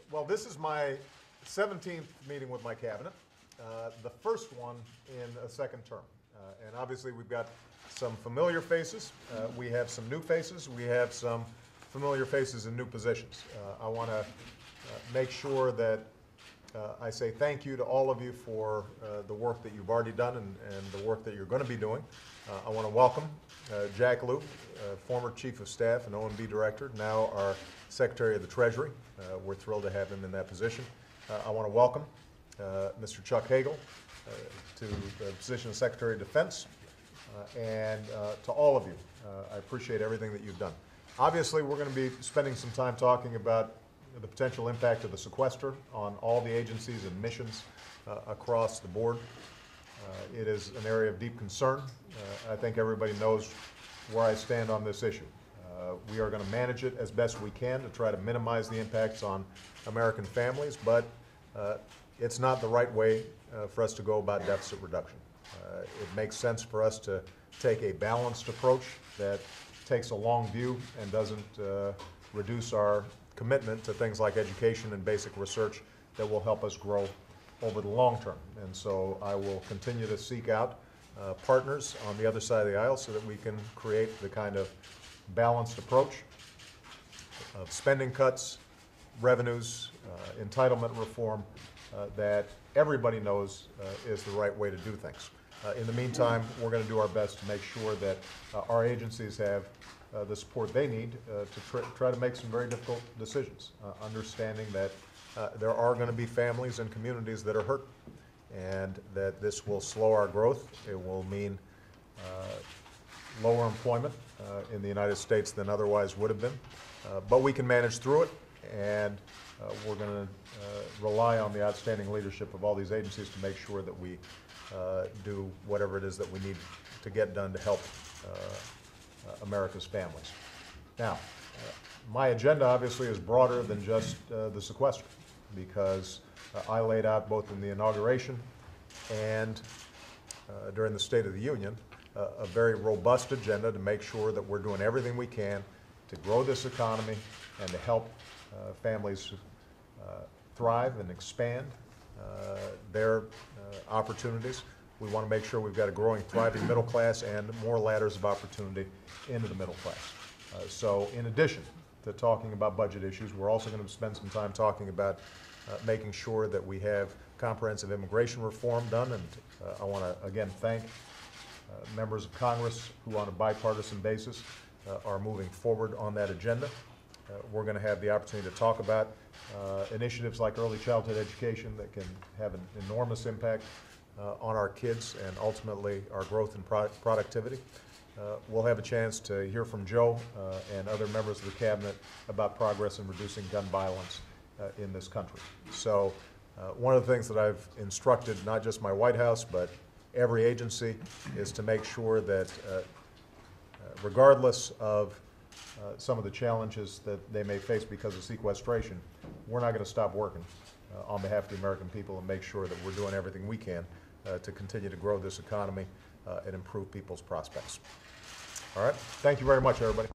Well, this is my 17th meeting with my cabinet, the first one in a second term. And obviously, we've got some familiar faces. We have some new faces. We have some familiar faces in new positions. I want to make sure that I say thank you to all of you for the work that you've already done and the work that you're going to be doing. I want to welcome Jack Lew, former Chief of Staff and OMB Director, now our Secretary of the Treasury. We're thrilled to have him in that position. I want to welcome Mr. Chuck Hagel to the position of Secretary of Defense, and to all of you. I appreciate everything that you've done. Obviously, we're going to be spending some time talking about the potential impact of the sequester on all the agencies and missions across the board. It is an area of deep concern. I think everybody knows where I stand on this issue. We are going to manage it as best we can to try to minimize the impacts on American families, but it's not the right way for us to go about deficit reduction. It makes sense for us to take a balanced approach that takes a long view and doesn't reduce our commitment to things like education and basic research that will help us grow over the long term. And so I will continue to seek out partners on the other side of the aisle so that we can create the kind of balanced approach of spending cuts, revenues, entitlement reform that everybody knows is the right way to do things. In the meantime, we're going to do our best to make sure that our agencies have the support they need to try to make some very difficult decisions, understanding that there are going to be families and communities that are hurt, and that this will slow our growth. It will mean lower employment in the United States than otherwise would have been. But we can manage through it, and we're going to rely on the outstanding leadership of all these agencies to make sure that we do whatever it is that we need to get done to help America's families. Now, my agenda obviously is broader than just the sequester, because I laid out both in the inauguration and during the State of the Union a very robust agenda to make sure that we're doing everything we can to grow this economy and to help families thrive and expand their opportunities. We want to make sure we've got a growing, thriving middle class and more ladders of opportunity into the middle class. So in addition to talking about budget issues, we're also going to spend some time talking about making sure that we have comprehensive immigration reform done. And I want to again thank members of Congress who on a bipartisan basis are moving forward on that agenda. We're going to have the opportunity to talk about initiatives like early childhood education that can have an enormous impact on our kids and ultimately our growth and productivity. We'll have a chance to hear from Joe and other members of the cabinet about progress in reducing gun violence in this country. So one of the things that I've instructed not just my White House but every agency is to make sure that regardless of some of the challenges that they may face because of sequestration, we're not going to stop working on behalf of the American people and make sure that we're doing everything we can to continue to grow this economy and improve people's prospects. All right. Thank you very much, everybody.